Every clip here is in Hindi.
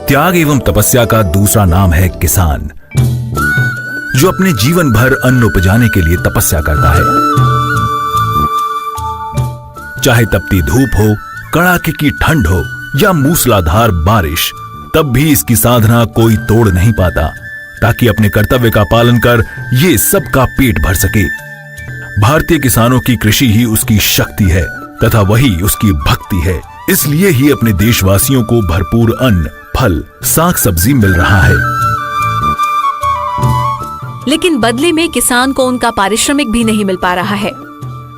त्याग एवं तपस्या का दूसरा नाम है किसान, जो अपने जीवन भर अन्न उपजाने के लिए तपस्या करता है। चाहे तपती धूप हो, कड़ाके की ठंड हो या मूसलाधार बारिश, तब भी इसकी साधना कोई तोड़ नहीं पाता, ताकि अपने कर्तव्य का पालन कर ये सबका पेट भर सके। भारतीय किसानों की कृषि ही उसकी शक्ति है तथा वही उसकी भक्ति है। इसलिए ही अपने देशवासियों को भरपूर अन्न, फल, साग सब्जी मिल रहा है। लेकिन बदले में किसान को उनका पारिश्रमिक भी नहीं मिल पा रहा है।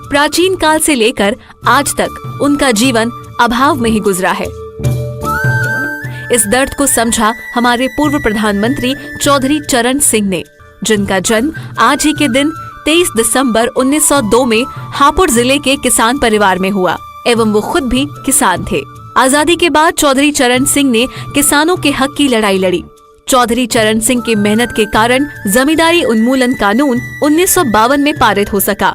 प्राचीन काल से लेकर आज तक उनका जीवन अभाव में ही गुजरा है। इस दर्द को समझा हमारे पूर्व प्रधानमंत्री चौधरी चरण सिंह ने, जिनका जन्म आज ही के दिन 23 दिसंबर 1902 में हापुड़ जिले के किसान परिवार में हुआ एवं वो खुद भी किसान थे। आजादी के बाद चौधरी चरण सिंह ने किसानों के हक की लड़ाई लड़ी। चौधरी चरण सिंह की मेहनत के कारण जमींदारी उन्मूलन कानून 1952 में पारित हो सका।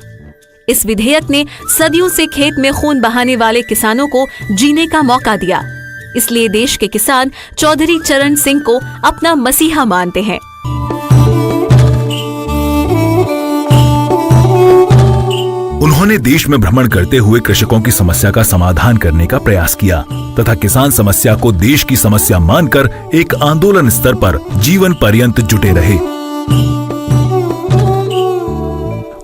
इस विधेयक ने सदियों से खेत में खून बहाने वाले किसानों को जीने का मौका दिया। इसलिए देश के किसान चौधरी चरण सिंह को अपना मसीहा मानते हैं। उन्होंने देश में भ्रमण करते हुए कृषकों की समस्या का समाधान करने का प्रयास किया तथा किसान समस्या को देश की समस्या मानकर एक आंदोलन स्तर पर जीवन पर्यंत जुटे रहे।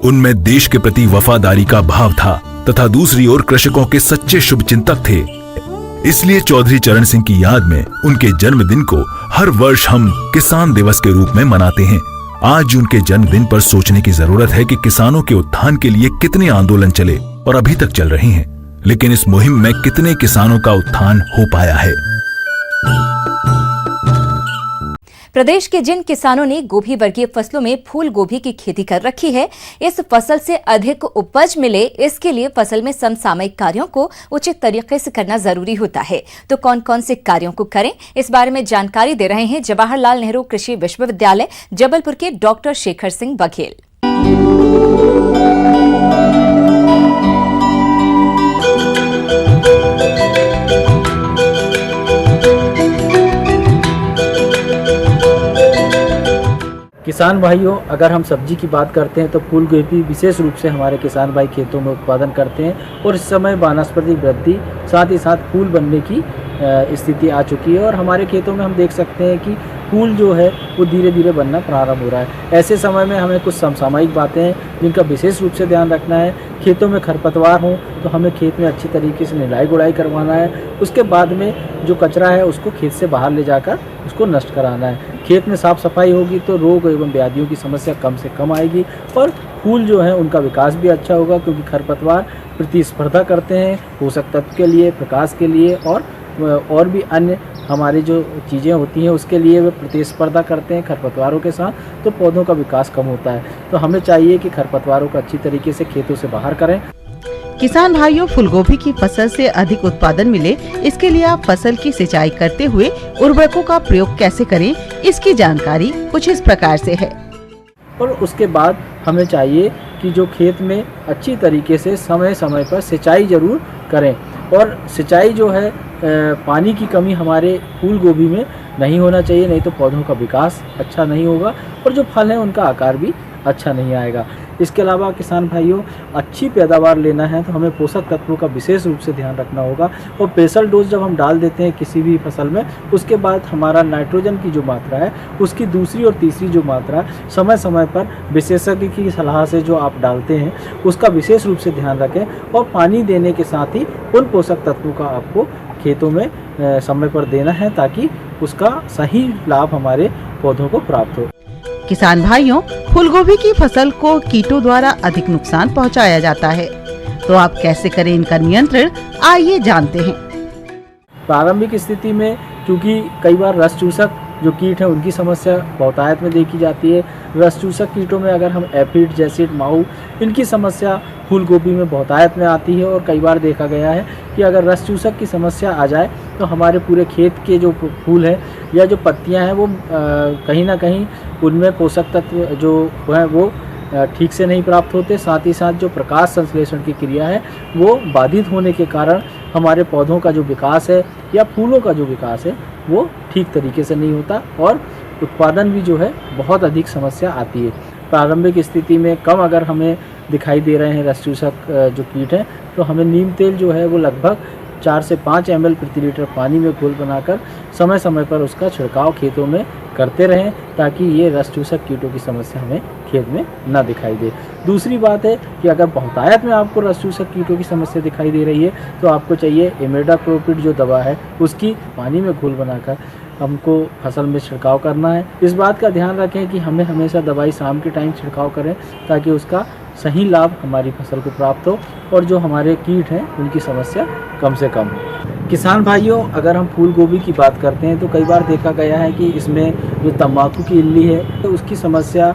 उनमें देश के प्रति वफादारी का भाव था तथा दूसरी ओर कृषकों के सच्चे शुभचिंतक थे। इसलिए चौधरी चरण सिंह की याद में उनके जन्मदिन को हर वर्ष हम किसान दिवस के रूप में मनाते हैं। आज उनके जन्मदिन पर सोचने की जरूरत है कि किसानों के उत्थान के लिए कितने आंदोलन चले और अभी तक चल रहे हैं, लेकिन इस मुहिम में कितने किसानों का उत्थान हो पाया है। प्रदेश के जिन किसानों ने गोभी वर्गीय फसलों में फूल गोभी की खेती कर रखी है, इस फसल से अधिक उपज मिले, इसके लिए फसल में समसामयिक कार्यों को उचित तरीके से करना जरूरी होता है। तो कौन कौन से कार्यों को करें, इस बारे में जानकारी दे रहे हैं जवाहरलाल नेहरू कृषि विश्वविद्यालय जबलपुर के डॉक्टर शेखर सिंह बघेल। किसान भाइयों, अगर हम सब्जी की बात करते हैं तो फूल गोभी विशेष रूप से हमारे किसान भाई खेतों में उत्पादन करते हैं और इस समय वानस्पतिक वृद्धि साथ ही साथ फूल बनने की स्थिति आ चुकी है और हमारे खेतों में हम देख सकते हैं कि फूल जो है वो धीरे धीरे बनना प्रारंभ हो रहा है। ऐसे समय में हमें कुछ समसामयिक बातें हैं जिनका विशेष रूप से ध्यान रखना है। खेतों में खरपतवार हो तो हमें खेत में अच्छी तरीके से निराई गुड़ाई करवाना है। उसके बाद में जो कचरा है उसको खेत से बाहर ले जाकर उसको नष्ट कराना है। खेत में साफ सफाई होगी तो रोग एवं व्याधियों की समस्या कम से कम आएगी और फूल जो है उनका विकास भी अच्छा होगा, क्योंकि खरपतवार प्रतिस्पर्धा करते हैं पोषक तत्व के लिए, प्रकाश के लिए और भी अन्य हमारी जो चीज़ें होती हैं उसके लिए वे प्रतिस्पर्धा करते हैं खरपतवारों के साथ, तो पौधों का विकास कम होता है। तो हमें चाहिए कि खरपतवारों को अच्छी तरीके से खेतों से बाहर करें। किसान भाइयों, फूलगोभी की फसल से अधिक उत्पादन मिले, इसके लिए आप फसल की सिंचाई करते हुए उर्वरकों का प्रयोग कैसे करें, इसकी जानकारी कुछ इस प्रकार से है। और उसके बाद हमें चाहिए कि जो खेत में अच्छी तरीके से समय समय पर सिंचाई जरूर करें और सिंचाई जो है पानी की कमी हमारे फूल गोभी में नहीं होना चाहिए, नहीं तो पौधों का विकास अच्छा नहीं होगा और जो फल है उनका आकार भी अच्छा नहीं आएगा। इसके अलावा किसान भाइयों, अच्छी पैदावार लेना है तो हमें पोषक तत्वों का विशेष रूप से ध्यान रखना होगा और बेसल डोज जब हम डाल देते हैं किसी भी फसल में, उसके बाद हमारा नाइट्रोजन की जो मात्रा है उसकी दूसरी और तीसरी जो मात्रा समय समय पर विशेषज्ञ की सलाह से जो आप डालते हैं उसका विशेष रूप से ध्यान रखें और पानी देने के साथ ही उन पोषक तत्वों का आपको खेतों में समय पर देना है ताकि उसका सही लाभ हमारे पौधों को प्राप्त हो। किसान भाइयों, फूलगोभी की फसल को कीटों द्वारा अधिक नुकसान पहुंचाया जाता है, तो आप कैसे करें इनका नियंत्रण, आइए जानते हैं। प्रारंभिक स्थिति में क्योंकि कई बार रस चूसक जो कीट है उनकी समस्या बहुतायत में देखी जाती है। रस चूसक कीटों में अगर हम एफिड, जैसिड, माहू, इनकी समस्या फूल गोभी में बहुतायत में आती है और कई बार देखा गया है कि अगर रस चूसक की समस्या आ जाए तो हमारे पूरे खेत के जो फूल हैं या जो पत्तियां हैं वो कहीं ना कहीं उनमें पोषक तत्व जो है वो ठीक से नहीं प्राप्त होते। साथ ही साथ जो प्रकाश संश्लेषण की क्रिया है वो बाधित होने के कारण हमारे पौधों का जो विकास है या फूलों का जो विकास है वो ठीक तरीके से नहीं होता और उत्पादन भी जो है बहुत अधिक समस्या आती है। प्रारंभिक स्थिति में कम अगर हमें दिखाई दे रहे हैं रस चूसक जो कीट हैं तो हमें नीम तेल जो है वो लगभग 4 से 5 ml प्रति लीटर पानी में घोल बनाकर समय समय पर उसका छिड़काव खेतों में करते रहें ताकि ये रस चूसक कीटों की समस्या हमें खेत में ना दिखाई दे। दूसरी बात है कि अगर बहुतायत में आपको रस चूसक कीटों की समस्या दिखाई दे रही है तो आपको चाहिए इमिडाक्लोप्रिड जो दवा है उसकी पानी में घोल बनाकर हमको फसल में छिड़काव करना है। इस बात का ध्यान रखें कि हमें हमेशा दवाई शाम के टाइम छिड़काव करें ताकि उसका सही लाभ हमारी फसल को प्राप्त हो और जो हमारे कीट हैं उनकी समस्या कम से कम हो। किसान भाइयों, अगर हम फूल गोभी की बात करते हैं तो कई बार देखा गया है कि इसमें जो तंबाकू की इल्ली है तो उसकी समस्या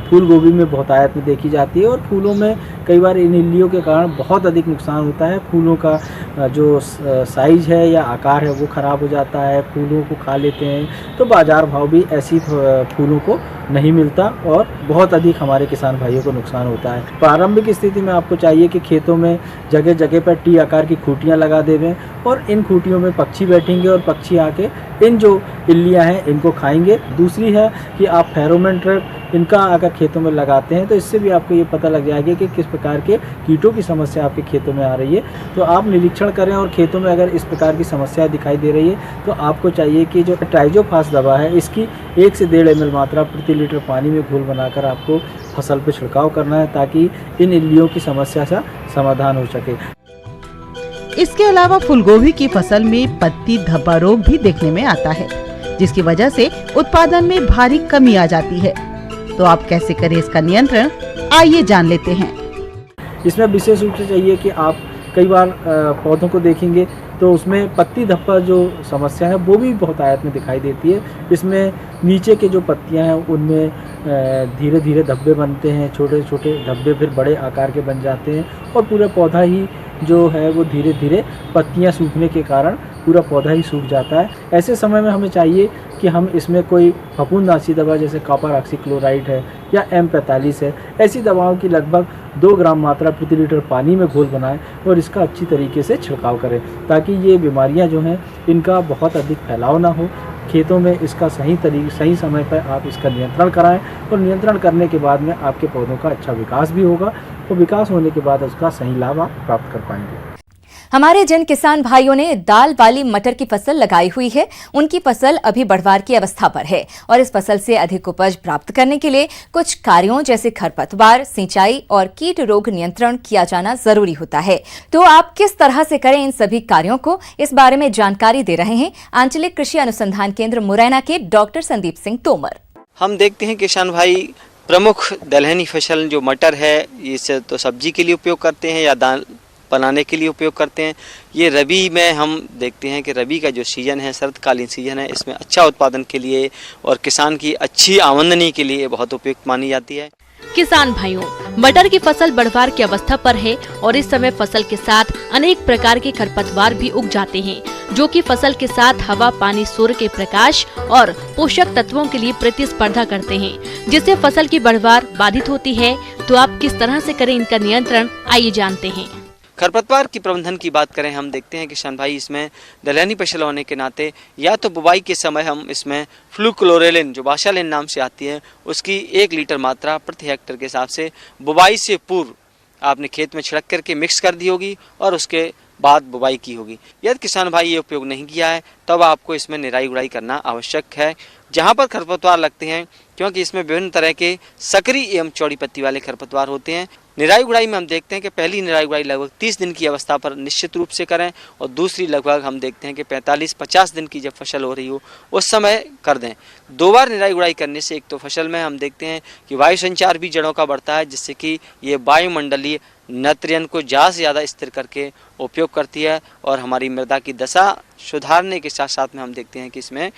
फूल गोभी में बहुतायत में देखी जाती है और फूलों में कई बार इन इल्लियों के कारण बहुत अधिक नुकसान होता है। फूलों का जो साइज है या आकार है वो ख़राब हो जाता है, फूलों को खा लेते हैं तो बाज़ार भाव भी ऐसी फूलों को नहीं मिलता और बहुत अधिक हमारे किसान भाइयों को नुकसान होता है। प्रारंभिक स्थिति में आपको चाहिए कि खेतों में जगह जगह पर टी आकार की खूंटियाँ लगा देवें और इन खूंटियों में पक्षी बैठेंगे और पक्षी आके इन जो इल्लियाँ हैं इनको खाएंगे। दूसरी है कि आप फेरोमोन ट्रैप इनका अगर खेतों में लगाते हैं तो इससे भी आपको ये पता लग जाएगा कि किस प्रकार के कीटों की समस्या आपके खेतों में आ रही है। तो आप निरीक्षण करें और खेतों में अगर इस प्रकार की समस्या दिखाई दे रही है तो आपको चाहिए कि जो ट्राइजोफास दवा है इसकी 1 से 1.5 ml मात्रा प्रति लीटर पानी में घोल बनाकर आपको फसल पर छिड़काव करना है ताकि इन इल्लियों की समस्या का समाधान हो सके। इसके अलावा फूलगोभी की फसल में पत्ती धब्बा रोग भी देखने में आता है, जिसकी वजह से उत्पादन में भारी कमी आ जाती है। तो आप कैसे करें इसका नियंत्रण, आइए जान लेते हैं। इसमें विशेष रूप से चाहिए कि आप कई बार पौधों को देखेंगे तो उसमें पत्ती धब्बा जो समस्या है वो भी बहुत आयत में दिखाई देती है। इसमें नीचे के जो पत्तियां हैं उनमें धीरे धीरे धब्बे बनते हैं, छोटे छोटे धब्बे फिर बड़े आकार के बन जाते हैं और पूरा पौधा ही जो है वो धीरे धीरे पत्तियां सूखने के कारण पूरा पौधा ही सूख जाता है। ऐसे समय में हमें चाहिए कि हम इसमें कोई फफूंदनाशी दवा जैसे कॉपर ऑक्सीक्लोराइड है या M45 है, ऐसी दवाओं की लगभग 2 ग्राम मात्रा प्रति लीटर पानी में घोल बनाएं और इसका अच्छी तरीके से छिड़काव करें ताकि ये बीमारियां जो हैं इनका बहुत अधिक फैलाव ना हो। खेतों में इसका सही समय पर आप इसका नियंत्रण कराएं और नियंत्रण करने के बाद में आपके पौधों का अच्छा विकास भी होगा और विकास होने के बाद उसका सही लाभ आप प्राप्त कर पाएंगे। हमारे जिन किसान भाइयों ने दाल वाली मटर की फसल लगाई हुई है उनकी फसल अभी बढ़वार की अवस्था पर है और इस फसल से अधिक उपज प्राप्त करने के लिए कुछ कार्यों जैसे खरपतवार, सिंचाई और कीट रोग नियंत्रण किया जाना जरूरी होता है। तो आप किस तरह से करें इन सभी कार्यों को, इस बारे में जानकारी दे रहे हैं आंचलिक कृषि अनुसंधान केंद्र मुरैना के डॉक्टर संदीप सिंह तोमर। हम देखते हैं किसान भाई प्रमुख दलहनी फसल जो मटर है इसे तो सब्जी के लिए उपयोग करते हैं या दाल बनाने के लिए उपयोग करते हैं। ये रबी में हम देखते हैं कि रबी का जो सीज़न है, शरतकालीन सीज़न है, इसमें अच्छा उत्पादन के लिए और किसान की अच्छी आमदनी के लिए बहुत उपयुक्त मानी जाती है। किसान भाइयों, मटर की फसल बढ़वार की अवस्था पर है और इस समय फसल के साथ अनेक प्रकार के खरपतवार भी उग जाते हैं जो कि फसल के साथ हवा, पानी, सूर्य के प्रकाश और पोषक तत्वों के लिए प्रतिस्पर्धा करते हैं, जिससे फसल की बढ़वार बाधित होती है। तो आप किस तरह से करें इनका नियंत्रण, आइए जानते हैं। खरपतवार की प्रबंधन की बात करें, हम देखते हैं किसान भाई इसमें दलहनी फसल होने के नाते या तो बुवाई के समय हम इसमें फ्लूक्लोरेलिन जो बाशालिन नाम से आती है उसकी 1 लीटर मात्रा प्रति हेक्टेयर के हिसाब से बुवाई से पूर्व आपने खेत में छिड़क करके मिक्स कर दी होगी और उसके बाद बुवाई की होगी। यदि किसान भाई ये उपयोग नहीं किया है तब आपको इसमें निराई गुड़ाई करना आवश्यक है जहाँ पर खरपतवार लगते हैं, क्योंकि इसमें विभिन्न तरह के सकरी एवं चौड़ी पत्ती वाले खरपतवार होते हैं। निराई गुड़ाई में हम देखते हैं कि पहली निराई गुड़ाई लगभग 30 दिन की अवस्था पर निश्चित रूप से करें और दूसरी लगभग हम देखते हैं कि 45-50 दिन की जब फसल हो रही हो उस समय कर दें। 2 बार निराई गुड़ाई करने से एक तो फसल में हम देखते हैं कि वायु संचार भी जड़ों का बढ़ता है, जिससे कि ये वायुमंडलीय नाइट्रोजन को ज़्यादा से ज़्यादा स्थिर करके उपयोग करती है और हमारी मृदा की दशा सुधारने के साथ साथ में हम देखते हैं कि इसमें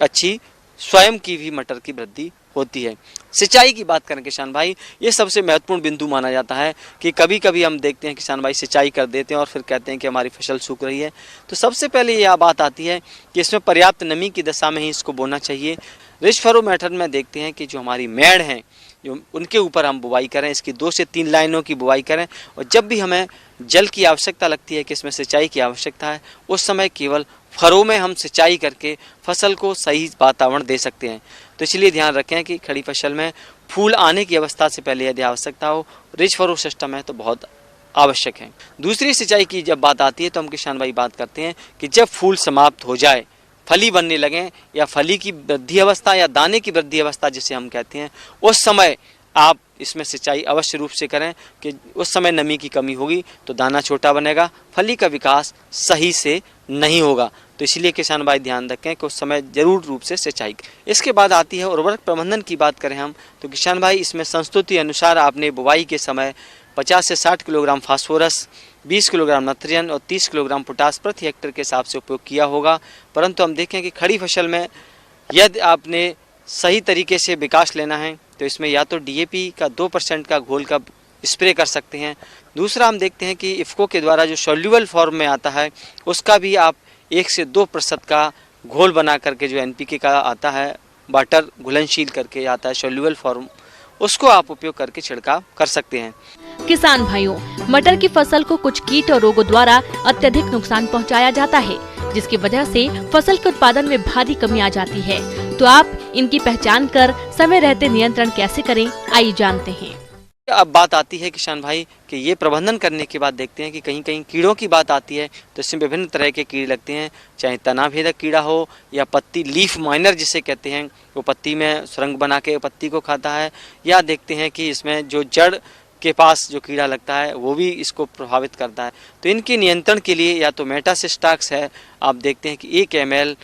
अच्छी स्वयं की भी मटर की वृद्धि होती है। सिंचाई की बात करें किसान भाई, ये सबसे महत्वपूर्ण बिंदु माना जाता है कि कभी कभी हम देखते हैं किसान भाई सिंचाई कर देते हैं और फिर कहते हैं कि हमारी फसल सूख रही है। तो सबसे पहले यह बात आती है कि इसमें पर्याप्त नमी की दशा में ही इसको बोना चाहिए। रिच फरो मेथड में देखते हैं कि जो हमारी मेड़ हैं जो उनके ऊपर हम बुवाई करें। इसकी 2 से 3 लाइनों की बुवाई करें और जब भी हमें जल की आवश्यकता लगती है कि इसमें सिंचाई की आवश्यकता है, उस समय केवल फरों में हम सिंचाई करके फसल को सही वातावरण दे सकते हैं। तो इसलिए ध्यान रखें कि खड़ी फसल में फूल आने की अवस्था से पहले यदि आवश्यकता हो, रिच फरो सिस्टम है तो बहुत आवश्यक है। दूसरी सिंचाई की जब बात आती है तो हम किसान भाई बात करते हैं कि जब फूल समाप्त हो जाए, फली बनने लगें या फली की वृद्धि अवस्था या दाने की वृद्धि अवस्था जिसे हम कहते हैं, उस समय आप इसमें सिंचाई अवश्य रूप से करें कि उस समय नमी की कमी होगी तो दाना छोटा बनेगा, फली का विकास सही से नहीं होगा। तो इसलिए किसान भाई ध्यान रखें कि उस समय जरूर रूप से सिंचाई। इसके बाद आती है उर्वरक प्रबंधन की बात करें हम तो किसान भाई इसमें संस्तुति अनुसार आपने बुवाई के समय 50 से 60 किलोग्राम फास्फोरस, 20 किलोग्राम नाइट्रोजन और 30 किलोग्राम पोटास प्रति हेक्टेयर के हिसाब से उपयोग किया होगा। परंतु हम देखें कि खड़ी फसल में यदि आपने सही तरीके से विकास लेना है तो इसमें या तो DAP का 2% का घोल का स्प्रे कर सकते हैं। दूसरा हम देखते हैं कि इफ़को के द्वारा जो सोल्यूबल फॉर्म में आता है उसका भी आप 1 से 2% का घोल बना करके जो NPK का आता है, वाटर घुलनशील करके आता है सोल्यूबल फॉर्म, उसको आप उपयोग करके छिड़काव कर सकते हैं। किसान भाइयों, मटर की फसल को कुछ कीट और रोगों द्वारा अत्यधिक नुकसान पहुंचाया जाता है, जिसकी वजह से फसल के उत्पादन में भारी कमी आ जाती है। तो आप इनकी पहचान कर समय रहते नियंत्रण कैसे करें, आइए जानते हैं। अब बात आती है किसान भाई कि ये प्रबंधन करने के बाद देखते हैं कि कहीं कहीं कीड़ों की बात आती है तो इसमें विभिन्न तरह के कीड़े लगते हैं, चाहे तना भेदक कीड़ा हो या पत्ती लीफ माइनर जिसे कहते हैं, वो पत्ती में सुरंग बना के पत्ती को खाता है, या देखते हैं कि इसमें जो जड़ के पास जो कीड़ा लगता है वो भी इसको प्रभावित करता है। तो इनके नियंत्रण के लिए या तो मेटासिस्टाक्स है, आप देखते हैं कि 1 ml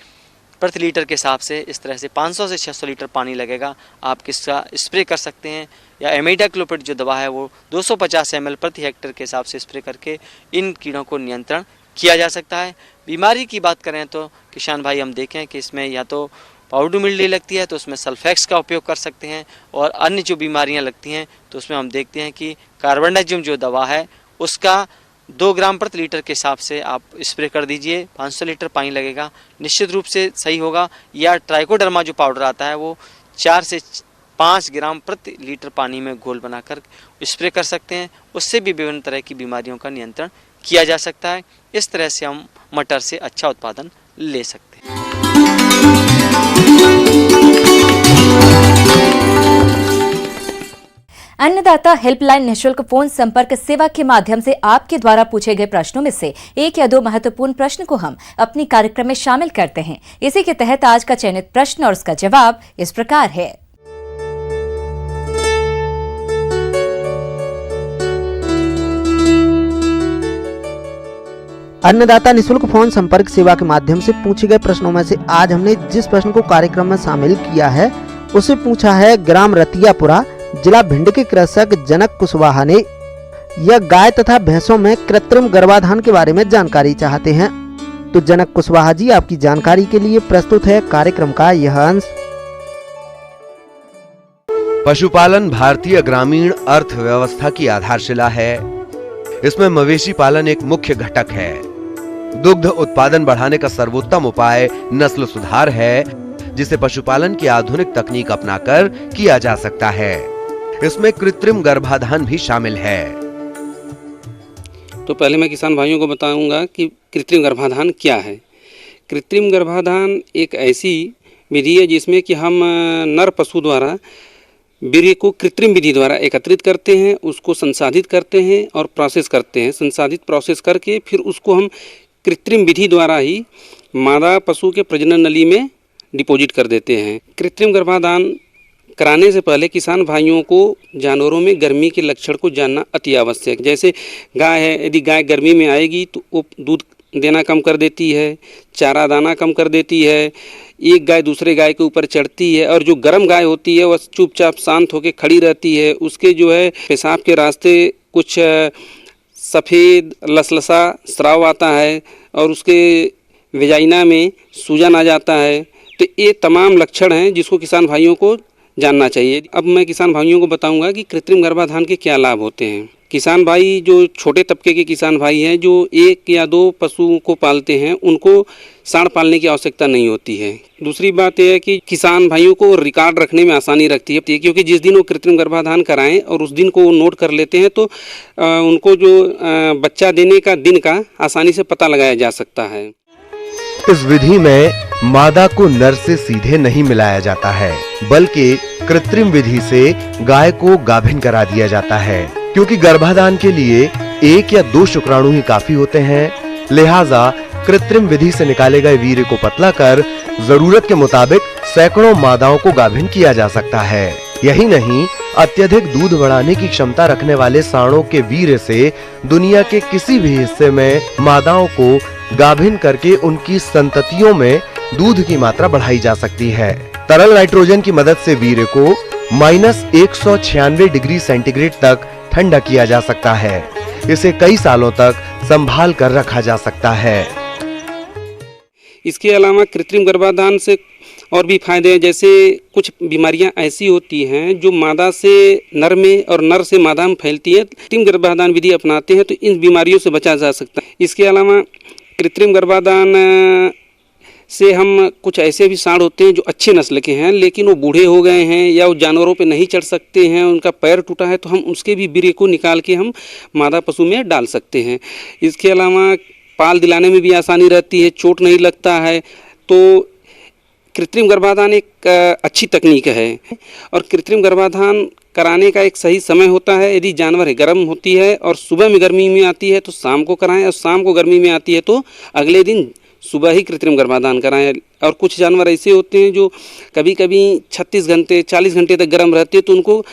प्रति लीटर के हिसाब से इस तरह से 500 से 600 लीटर पानी लगेगा, आप किसका स्प्रे कर सकते हैं, या इमिडाक्लोपिड जो दवा है वो 250 ml प्रति हेक्टेयर के हिसाब से स्प्रे करके इन कीड़ों को नियंत्रण किया जा सकता है। बीमारी की बात करें तो किसान भाई हम देखें कि इसमें या तो पाउडर मिल्डी लगती है तो उसमें सल्फेक्स का उपयोग कर सकते हैं, और अन्य जो बीमारियां लगती हैं तो उसमें हम देखते हैं कि कार्बनडाजिम जो दवा है उसका 2 ग्राम प्रति लीटर के हिसाब से आप स्प्रे कर दीजिए, 500 लीटर पानी लगेगा, निश्चित रूप से सही होगा। या ट्राइकोडर्मा जो पाउडर आता है वो 4 से 5 ग्राम प्रति लीटर पानी में घोल बनाकर स्प्रे कर सकते हैं, उससे भी विभिन्न तरह की बीमारियों का नियंत्रण किया जा सकता है। इस तरह से हम मटर से अच्छा उत्पादन ले सकते हैं। अन्नदाता हेल्पलाइन निःशुल्क फोन संपर्क सेवा के माध्यम से आपके द्वारा पूछे गए प्रश्नों में से 1 या 2 महत्वपूर्ण प्रश्न को हम अपनी कार्यक्रम में शामिल करते हैं। इसी के तहत आज का चयनित प्रश्न और उसका जवाब इस प्रकार है। अन्नदाता निःशुल्क फोन संपर्क सेवा के माध्यम से पूछे गए प्रश्नों में से आज हमने जिस प्रश्न को कार्यक्रम में शामिल किया है उसे पूछा है ग्राम रतियापुरा, जिला भिंड के कृषक जनक कुशवाहा ने। यह गाय तथा भैंसों में कृत्रिम गर्भाधान के बारे में जानकारी चाहते हैं। तो जनक कुशवाहा जी, आपकी जानकारी के लिए प्रस्तुत है कार्यक्रम का यह अंश। पशुपालन भारतीय ग्रामीण अर्थव्यवस्था की आधारशिला है। इसमें मवेशी पालन एक मुख्य घटक है। दुग्ध उत्पादन बढ़ाने का सर्वोत्तम उपाय नस्ल सुधार है, जिसे पशुपालन की आधुनिक तकनीक अपनाकर किया जा सकता है। इसमें कृत्रिम गर्भाधान भी शामिल है। तो पहले मैं किसान भाइयों को बताऊंगा कि कृत्रिम गर्भाधान क्या है। कृत्रिम गर्भाधान एक ऐसी विधि है जिसमें कि हम नर पशु द्वारा वीर्य को कृत्रिम विधि द्वारा एकत्रित करते हैं, उसको संसाधित करते हैं और प्रोसेस करते हैं। संसाधित प्रोसेस करके फिर उसको हम कृत्रिम विधि द्वारा ही मादा पशु के प्रजनन नली में डिपॉजिट कर देते हैं। कृत्रिम गर्भाधान कराने से पहले किसान भाइयों को जानवरों में गर्मी के लक्षण को जानना अति आवश्यक। जैसे गाय है, यदि गाय गर्मी में आएगी तो वो दूध देना कम कर देती है, चारा दाना कम कर देती है, एक गाय दूसरे गाय के ऊपर चढ़ती है, और जो गर्म गाय होती है वह चुपचाप शांत होकर खड़ी रहती है। उसके जो है पेशाब के रास्ते कुछ सफ़ेद लसलसा स्राव आता है और उसके वेजाइना में सूजन आ जाता है। तो ये तमाम लक्षण हैं जिसको किसान भाइयों को जानना चाहिए। अब मैं किसान भाइयों को बताऊंगा कि कृत्रिम गर्भाधान के क्या लाभ होते हैं। किसान भाई जो छोटे तबके के किसान भाई हैं जो 1 या 2 पशुओं को पालते हैं उनको सांड पालने की आवश्यकता नहीं होती है। दूसरी बात यह है कि किसान भाइयों को रिकॉर्ड रखने में आसानी रखती है, क्योंकि जिस दिन वो कृत्रिम गर्भाधान कराएं और उस दिन को वो नोट कर लेते हैं तो उनको जो बच्चा देने का दिन का आसानी से पता लगाया जा सकता है। इस विधि में मादा को नर से सीधे नहीं मिलाया जाता है, बल्कि कृत्रिम विधि से गाय को गाभिन करा दिया जाता है। क्योंकि गर्भाधान के लिए 1 या 2 शुक्राणु ही काफी होते हैं, लिहाजा कृत्रिम विधि से निकाले गए वीर्य को पतला कर जरूरत के मुताबिक सैकड़ों मादाओं को गाभिन किया जा सकता है। यही नहीं, अत्यधिक दूध बढ़ाने की क्षमता रखने वाले सांडों के वीर्य से दुनिया के किसी भी हिस्से में मादाओं को गाभिन करके उनकी संततियों में दूध की मात्रा बढ़ाई जा सकती है। तरल नाइट्रोजन की मदद से वीर्य को -196 डिग्री सेंटीग्रेड तक ठंडा किया जा सकता है। इसे कई सालों तक संभाल कर रखा जा सकता है। इसके अलावा कृत्रिम गर्भाधान से और भी फायदे हैं, जैसे कुछ बीमारियां ऐसी होती हैं जो मादा से नर में और नर से मादा में फैलती है। कृत्रिम गर्भाधान विधि अपनाते हैं तो इन बीमारियों से बचा जा सकता है। इसके अलावा कृत्रिम गर्भाधान से हम कुछ ऐसे भी सांड होते हैं जो अच्छे नस्ल के हैं लेकिन वो बूढ़े हो गए हैं या वो जानवरों पे नहीं चढ़ सकते हैं, उनका पैर टूटा है, तो हम उसके भी वीर्य को निकाल के हम मादा पशु में डाल सकते हैं। इसके अलावा पाल दिलाने में भी आसानी रहती है, चोट नहीं लगता है। तो कृत्रिम गर्भाधान एक अच्छी तकनीक है और कृत्रिम गर्भाधान कराने का एक सही समय होता है। यदि जानवर गर्म होती है और सुबह में गर्मी में आती है तो शाम को कराएं, और शाम को गर्मी में आती है तो अगले दिन सुबह ही कृत्रिम गर्भाधान कराएं। और कुछ जानवर ऐसे होते हैं जो कभी कभी 36 घंटे 40 घंटे तक गर्म रहते हैं तो उनको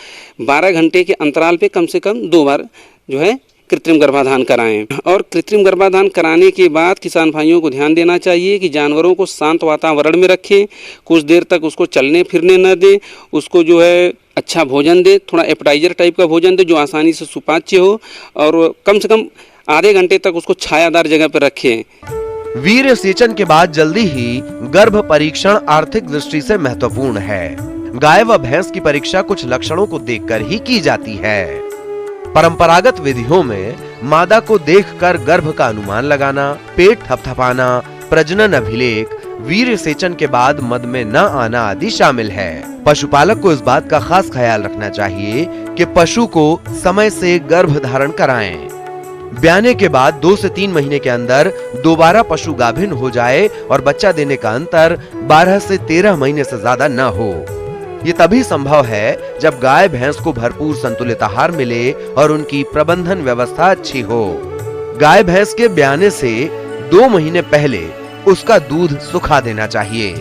12 घंटे के अंतराल पे कम से कम 2 बार जो है कृत्रिम गर्भाधान कराएं। और कृत्रिम गर्भाधान कराने के बाद किसान भाइयों को ध्यान देना चाहिए कि जानवरों को शांत वातावरण में रखें, कुछ देर तक उसको चलने फिरने न दें, उसको जो है अच्छा भोजन दें, थोड़ा एपेटाइजर टाइप का भोजन दें जो आसानी से सुपाच्य हो, और कम से कम आधे घंटे तक उसको छायादार जगह पर रखें। वीर्य सेचन के बाद जल्दी ही गर्भ परीक्षण आर्थिक दृष्टि से महत्वपूर्ण है। गाय व भैंस की परीक्षा कुछ लक्षणों को देखकर ही की जाती है। परंपरागत विधियों में मादा को देखकर गर्भ का अनुमान लगाना, पेट थपथपाना, प्रजनन अभिलेख, वीर्य सेचन के बाद मद में न आना आदि शामिल है। पशुपालक को इस बात का खास ख्याल रखना चाहिए कि पशु को समय से गर्भ धारण कराएं। ब्याने के बाद 2 से 3 महीने के अंदर दोबारा पशु गाभिन हो जाए और बच्चा देने का अंतर 12 से 13 महीने से ज्यादा न हो। ये तभी संभव है जब गाय भैंस को भरपूर संतुलित आहार मिले और उनकी प्रबंधन व्यवस्था अच्छी हो। गाय भैंस के ब्याने से 2 महीने पहले उसका दूध सुखा देना चाहिए।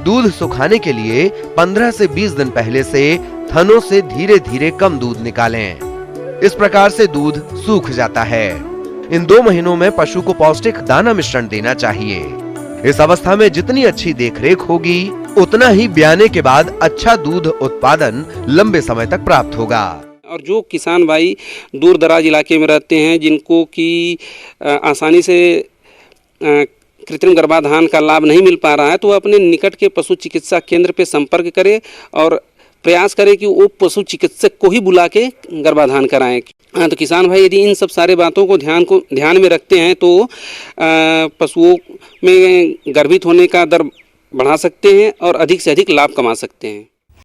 दूध सुखाने के लिए 15 से 20 दिन पहले से थनों से धीरे धीरे कम दूध निकालें। इस प्रकार से दूध सूख जाता है। इन 2 महीनों में पशु को पौष्टिक दाना मिश्रण देना चाहिए। इस अवस्था में जितनी अच्छी देखरेख होगी उतना ही ब्याने के बाद अच्छा दूध उत्पादन लंबे समय तक प्राप्त होगा। और जो किसान भाई दूर दराज इलाके में रहते हैं जिनको कि आसानी से कृत्रिम गर्भाधान का लाभ नहीं मिल पा रहा है तो वह अपने निकट के पशु चिकित्सा केंद्र पे संपर्क करे और प्रयास करें कि वो पशु चिकित्सक को ही बुला के गर्भाधान कराएं। तो किसान भाई यदि इन सब सारे बातों को ध्यान में रखते हैं तो पशुओं में गर्भित होने का दर बढ़ा सकते हैं और अधिक से अधिक लाभ कमा सकते हैं।